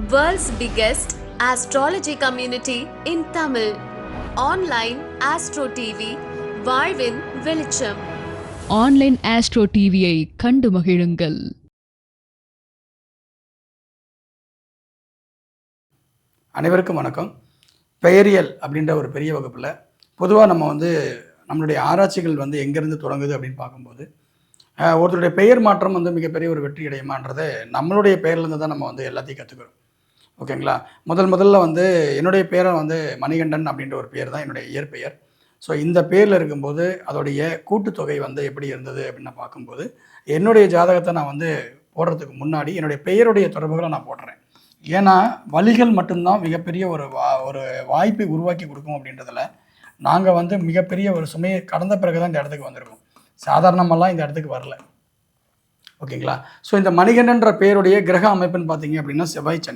World's biggest astrology community in Tamil. Online Astro TV, வாழ்வின் வெளிச்சம். Online astro டிவியை கண்டு மகிழுங்கள். அனைவருக்கும் வணக்கம். பெயரியல் அப்படின்ற ஒரு பெரிய வகுப்பில் பொதுவாக நம்ம நம்மளுடைய ஆராய்ச்சிகள் எங்கேருந்து தொடங்குது அப்படின்னு பார்க்கும்போது ஒருத்தருடைய பெயர் மாற்றம் மிகப்பெரிய ஒரு வெற்றி அடையுமான்றதை நம்மளுடைய பெயர்லேருந்து தான் நம்ம எல்லாத்தையும் கற்றுக்கிறோம். ஓகேங்களா? முதல்ல என்னுடைய பேரை மணிகண்டன் அப்படின்ற ஒரு பேர் தான் என்னுடைய இயற்பெயர். ஸோ இந்த பேரில் இருக்கும்போது அதோடைய கூட்டுத்தொகை எப்படி இருந்தது அப்படின்னு பார்க்கும்போது என்னுடைய ஜாதகத்தை நான் போடுறதுக்கு முன்னாடி என்னுடைய பெயருடைய தொடர்புகளை நான் போடுறேன். ஏன்னா வழிகள் மட்டும்தான் மிகப்பெரிய ஒரு வாய்ப்பை உருவாக்கி கொடுக்கும் அப்படின்றதில் நாங்கள் மிகப்பெரிய ஒரு சுமையை கடந்த பிறகு தான் இந்த இடத்துக்கு வந்திருக்கோம். சாதாரணமெல்லாம் இந்த இடத்துக்கு வரல. ஓகேங்களா? ஸோ இந்த மணிகண்டன்ற பேருடைய கிரக அமைப்புன்னு பார்த்தீங்க அப்படின்னா செவ்வாய்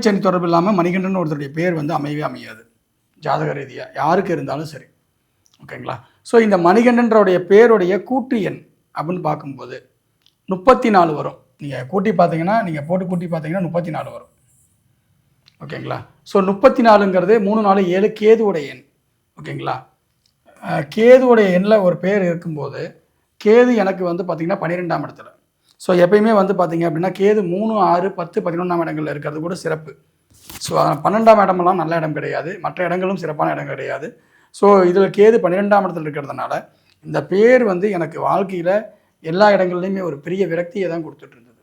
சனி தொடர்பு இல்லாமல் மணிகண்டன் ஒருத்தருடைய பேர் அமையவே அமையாது ஜாதக ரீதியாக யாருக்கு இருந்தாலும் சரி. ஓகேங்களா? ஸோ இந்த மணிகண்டன்றோடைய பேருடைய கூட்டு எண் அப்படின்னு பார்க்கும்போது 34 வரும். நீங்கள் கூட்டி பார்த்தீங்கன்னா நீங்கள் போட்டு கூட்டி பார்த்தீங்கன்னா 34 வரும். ஓகேங்களா? ஸோ 34ங்கிறது 3 4 7 கேதுவுடைய எண். ஓகேங்களா? கேதுவுடைய எண்ணில் ஒரு பேர் இருக்கும்போது கேது எனக்கு பார்த்திங்கன்னா 12ஆம் இடத்துல. ஸோ எப்பயுமே பார்த்தீங்க அப்படின்னா கேது 3 6 10 11ஆம் இடங்களில் இருக்கிறது கூட சிறப்பு. ஸோ 12ஆம் இடமெல்லாம் நல்ல இடம் கிடையாது, மற்ற இடங்களும் சிறப்பான இடம் கிடையாது. ஸோ இதில் கேது 12ஆம் இடத்துல இருக்கிறதுனால இந்த பேர் எனக்கு வாழ்க்கையில் எல்லா இடங்கள்லையுமே ஒரு பெரிய விரக்தியை தான் கொடுத்துட்டு இருந்தது.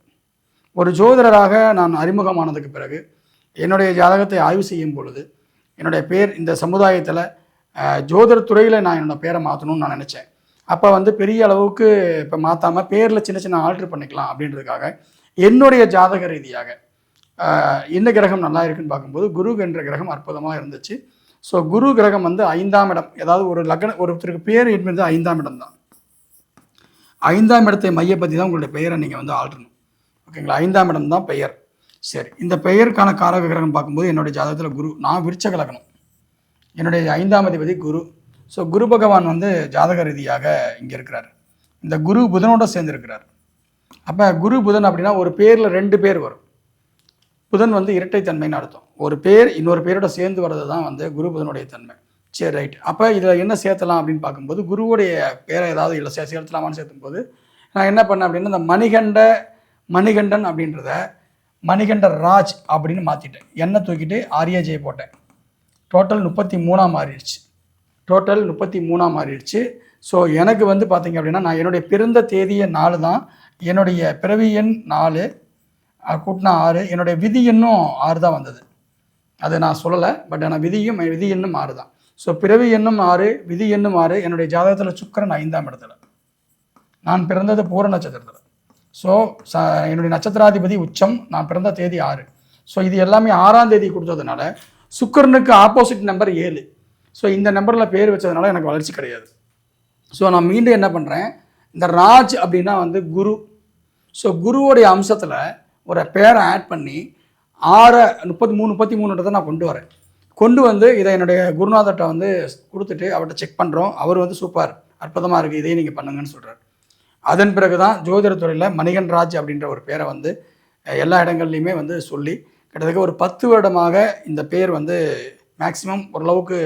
ஒரு ஜோதிடராக நான் அறிமுகமானதுக்கு பிறகு என்னுடைய ஜாதகத்தை ஆய்வு செய்யும் பொழுது என்னுடைய பேர் இந்த சமுதாயத்தில் ஜோதிட துறையில் நான் என்னோடய பேரை மாற்றணும்னு நான் நினச்சேன். அப்போ பெரிய அளவுக்கு இப்போ மாற்றாமல் பேரில் சின்ன சின்ன ஆல்ட்ரு பண்ணிக்கலாம் அப்படின்றதுக்காக என்னுடைய ஜாதக ரீதியாக என்ன கிரகம் நல்லா இருக்குன்னு பார்க்கும்போது குரு என்ற கிரகம் அற்புதமாக இருந்துச்சு. ஸோ குரு கிரகம் 5ஆம் இடம், ஏதாவது ஒரு ஒருத்தருக்கு பேர் என்பது 5ஆம் இடம் தான். 5ஆம் இடத்தை மையப்படுத்தி தான் உங்களுடைய பெயரை நீங்கள் ஆள்றணும். ஓகேங்களா? 5ஆம் இடம் தான் பெயர். சரி, இந்த பெயருக்கான காரக கிரகம் பார்க்கும்போது என்னுடைய ஜாதகத்தில் குரு, நான் விருச்சக லக்னம், என்னுடைய 5ஆம் அதிபதி குரு. ஸோ குரு பகவான் ஜாதக ரீதியாக இங்கே இருக்கிறார். இந்த குரு புதனோட சேர்ந்துருக்கிறார். அப்போ குரு புதன் அப்படின்னா ஒரு பேரில் 2 பேர் வரும். புதன் இரட்டைத்தன்மைன்னு அர்த்தம். ஒரு பேர் இன்னொரு பேரோட சேர்ந்து வர்றது தான் குரு புதனுடைய தன்மை. சரி, ரைட். அப்போ இதில் என்ன சேர்த்தலாம் அப்படின்னு பார்க்கும்போது குருவுடைய பேரை ஏதாவது இல்லை சேர்த்தலாமான்னு சேர்த்தும்போது நான் என்ன பண்ணேன் அப்படின்னா இந்த மணிகண்டன் அப்படின்றத மணிகண்ட ராஜ் அப்படின்னு மாற்றிட்டேன். எண்ணெய் தூக்கிட்டு ஆர்ஏஜே போட்டேன். டோட்டல் 33 மாறிடுச்சு. ஸோ எனக்கு பார்த்தீங்க அப்படின்னா நான் என்னுடைய பிறந்த தேதியை 4 தான், என்னுடைய பிறவி எண் 4 கூட்டினா 6, என்னுடைய விதி எண்ணும் 6 தான் வந்தது. அது நான் சொல்லலை, பட் ஆனால் விதி எண்ணும் 6 தான். ஸோ பிறவி எண்ணும் 6, விதி எண்ணும் 6. என்னுடைய ஜாதகத்தில் சுக்கிரன் 5ஆம் இடத்துல, நான் பிறந்தது பூர நட்சத்திரத்தில். ஸோ என்னுடைய நட்சத்திராதிபதி உச்சம், நான் பிறந்த தேதி 6. ஸோ இது எல்லாமே 6ஆம் தேதி கொடுத்ததுனால சுக்கிரனுக்கு ஆப்போசிட் நம்பர் 7. ஸோ இந்த நம்பரில் பேர் வச்சதுனால எனக்கு வளர்ச்சி கிடையாது. ஸோ நான் மீண்டும் என்ன பண்ணுறேன், இந்த ராஜ் அப்படின்னா குரு. ஸோ குருவோடைய அம்சத்தில் ஒரு பேரை ஆட் பண்ணி 33 நான் கொண்டு இதை என்னுடைய குருநாதர்கிட்ட கொடுத்துட்டு அவர்கிட்ட செக் பண்ணுறோம். அவர் சூப்பர், அற்புதமாக இருக்குது, இதையும் நீங்கள் பண்ணுங்கன்னு சொல்கிறார். அதன் பிறகு தான் ஜோதிட துறையில் மணிகண்ராஜ் அப்படின்ற ஒரு பேரை எல்லா இடங்கள்லையுமே சொல்லி கிட்டத்தட்ட ஒரு 10 வருடமாக இந்த பேர் மேக்ஸிமம் ஓரளவுக்கு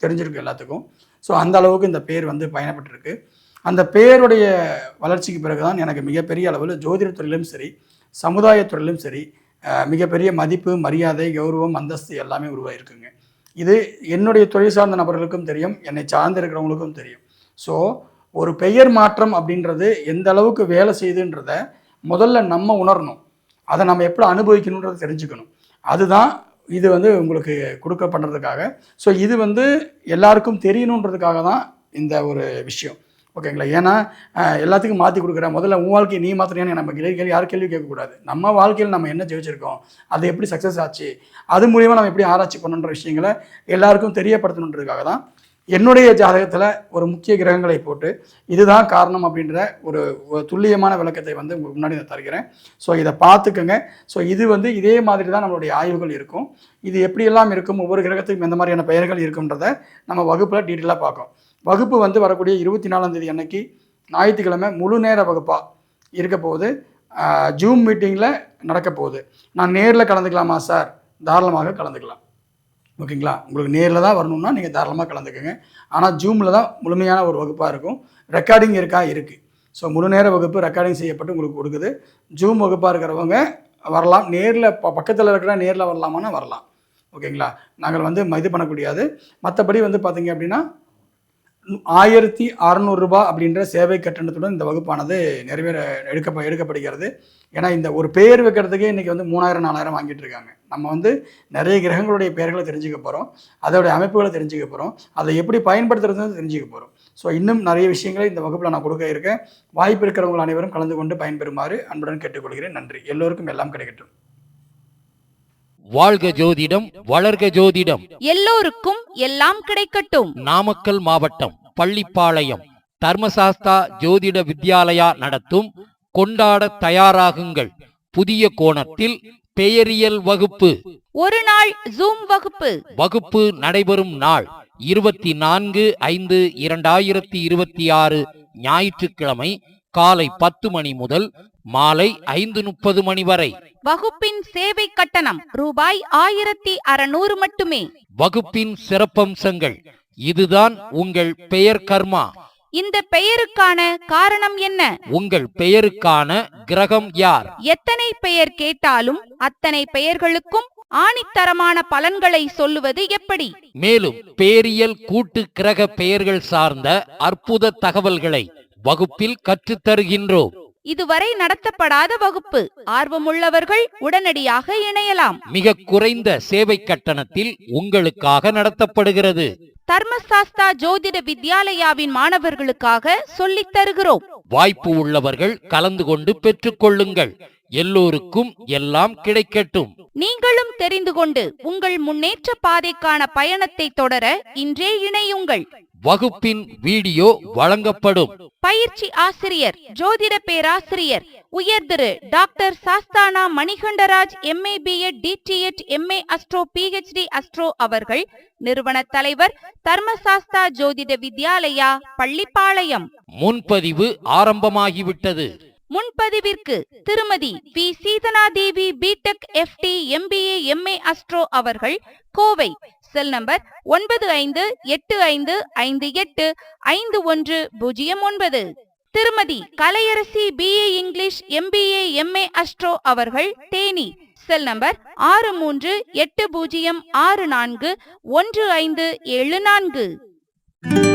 தெரிஞ்சிருக்கு எல்லாத்துக்கும். ஸோ அந்த அளவுக்கு இந்த பேர் பயணப்பட்டிருக்கு. அந்த பேருடைய வளர்ச்சிக்கு பிறகு தான் எனக்கு மிகப்பெரிய அளவில் ஜோதிடத்துறையிலும் சரி சமுதாயத்துறையிலும் சரி மிகப்பெரிய மதிப்பு, மரியாதை, கௌரவம், அந்தஸ்து எல்லாமே உருவாயிருக்குங்க. இது என்னுடைய துறை சார்ந்த நபர்களுக்கும் தெரியும், என்னை சார்ந்து இருக்கிறவங்களுக்கும் தெரியும். ஸோ ஒரு பெயர் மாற்றம் அப்படின்றது எந்த அளவுக்கு வேலை செய்யுதுன்றத முதல்ல நம்ம உணரணும். அதை நம்ம எப்படி அனுபவிக்கணுன்றதை தெரிஞ்சுக்கணும். அதுதான் இது உங்களுக்கு கொடுக்கப்படுறதுக்காக. ஸோ இது எல்லாருக்கும் தெரியணுன்றதுக்காக தான் இந்த ஒரு விஷயம். ஓகேங்களா? ஏன்னா எல்லாத்துக்கும் மாற்றி கொடுக்குறேன், முதல்ல உன் வாழ்க்கையை நீ மாற்றினேன்னு நம்ம யாரும் கேள்வி கேட்கக்கூடாது. நம்ம வாழ்க்கையில் நம்ம என்ன ஜெயிச்சிருக்கோம், அது எப்படி சக்ஸஸ் ஆச்சு, அது மூலிமா நம்ம எப்படி ஆராய்ச்சி பண்ணுன்ற விஷயங்களை எல்லாருக்கும் தெரியப்படுத்தணுன்றதுக்காக தான் என்னுடைய ஜாதகத்தில் ஒரு முக்கிய கிரகங்களை போட்டு இதுதான் காரணம் அப்படின்ற ஒரு துல்லியமான விளக்கத்தை உங்களுக்கு முன்னாடி நான் தருகிறேன். ஸோ இதை பார்த்துக்கோங்க. ஸோ இது இதே மாதிரி தான் நம்மளுடைய ஆய்வுகள் இருக்கும். இது எப்படியெல்லாம் இருக்கும், ஒவ்வொரு கிரகத்துக்கும் எந்த மாதிரியான பெயர்கள் இருக்குன்றதை நம்ம வகுப்பில் டீட்டெயிலாக பார்க்கும். வகுப்பு வரக்கூடிய 24ஆம் தேதி அன்னைக்கு ஞாயிற்றுக்கிழமை முழு நேர வகுப்பாக இருக்க போது ஜூம் மீட்டிங்கில் நடக்க போகுது. நான் நேரில் கலந்துக்கலாமா சார்? தாராளமாக கலந்துக்கலாம். ஓகேங்களா? உங்களுக்கு நேரில் தான் வரணும்னா நீங்கள் தாராளமாக கலந்துக்கோங்க. ஆனால் ஜூமில் தான் முழுமையான ஒரு வகுப்பாக இருக்கும். ரெக்கார்டிங் இருக்குது. ஸோ முழு நேர வகுப்பு ரெக்கார்டிங் செய்யப்பட்டு உங்களுக்கு கொடுக்குது. ஜூம் வகுப்பாக இருக்கிறவங்க வரலாம். நேரில் பக்கத்தில் இருக்கிற நேரில் வரலாமான்னா வரலாம். ஓகேங்களா? நாங்கள் வந்து இது பண்ணக்கூடியது. மற்றபடி வந்து பார்த்தீங்க அப்படின்னா 1600 ரூபாய் அப்படின்ற சேவை கட்டணத்துடன் இந்த வகுப்பானது எடுக்கப்படுகிறது. ஏன்னா இந்த ஒரு பேர் வைக்கிறதுக்கே இன்றைக்கி வந்து 3000-4000 வாங்கிட்டு இருக்காங்க. நம்ம வந்து நிறைய கிரகங்களுடைய பெயர்களை தெரிஞ்சுக்க போகிறோம், அதோடைய அமைப்புகளை தெரிஞ்சுக்க போகிறோம், அதை எப்படி பயன்படுத்துறதுன்னு தெரிஞ்சுக்க போகிறோம். ஸோ இன்னும் நிறைய விஷயங்களை இந்த வகுப்பில் நான் கொடுக்க இருக்கேன். வாய்ப்பு இருக்கிறவங்க அனைவரும் கலந்து கொண்டு பயன்பெறுமாறு அன்புடன் கேட்டுக்கொள்கிறேன். நன்றி. எல்லோருக்கும் எல்லாம் கிடைக்கட்டும். வாழ்க ஜோதிடம், வளர்க ஜோதிடம், எல்லோருக்கும் எல்லாம் கிடைக்கட்டும். நாமக்கல் மாவட்டம் பள்ளிப்பாளையம் தர்மசாஸ்தா ஜோதிட வித்யாலயா நடத்தும் கொண்டாட தயாராகுங்கள் புதிய கோணத்தில் பெயரியல் வகுப்பு. ஒரு நாள் ஜூம் வகுப்பு. வகுப்பு நடைபெறும் நாள் 24/5/2026 ஞாயிற்றுக்கிழமை காலை 10 மணி முதல் மாலை 5:30 மணி வரை. வகுப்பின் சேவை கட்டணம் ரூபாய் 1600 மட்டுமே. வகுப்பின் சிறப்பம்சங்கள்: இதுதான் உங்கள் பெயர் கர்மா. இந்த பெயருக்கான காரணம் என்ன? உங்கள் பெயருக்கான கிரகம் யார்? எத்தனை பெயர் கேட்டாலும் அத்தனை பெயர்களுக்கும் ஆணித்தரமான பலன்களை சொல்லுவது எப்படி? மேலும் பேரியல் கூட்டு கிரக பெயர்கள் சார்ந்த அற்புத தகவல்களை வகுப்பில் கற்றுத்தருகின்றோம். இதுவரை நடத்தப்படாத வகுப்பு. ஆர்வமுள்ளவர்கள் உடனடியாக இணையலாம். மிக குறைந்த சேவை கட்டணத்தில் உங்களுக்காக நடத்தப்படுகிறது. தர்மசாஸ்தா ஜோதிட வித்யாலயாவின் மாணவர்களுக்காக சொல்லித் தருகிறோம். வாய்ப்பு உள்ளவர்கள் கலந்து கொண்டு பெற்றுக்கொள்ளுங்கள். எல்லோருக்கும் எல்லாம் கிடைக்கட்டும். நீங்களும் தெரிந்து கொண்டு உங்கள் முன்னேற்ற பாதைக்கான பயணத்தை தொடர இன்றே இணையுங்கள். வகுப்பின் வீடியோ வழங்கப்படும். பயிற்சி ஆசிரியர் ஜோதிட பேராசிரியர் உயர்திரு doctor Sastana Manikandaraj MA BEd DTEd MA astro PhD astro அவர்கள். நிறுவன தலைவர் தர்மசாஸ்தா ஜோதிட வித்யாலயா பள்ளிப்பாளையம். முன்பதிவு ஆரம்பமாகிவிட்டது. முன்பதிவிற்கு Thirumathi V Seethanadevi BTech FT MBA MA astro அவர்கள், Kovai. Cell number 9585858109. Thirumathi Kalaiyarasi BA English MBA MA astro அவர்கள், தேனி. Cell number 6380641574.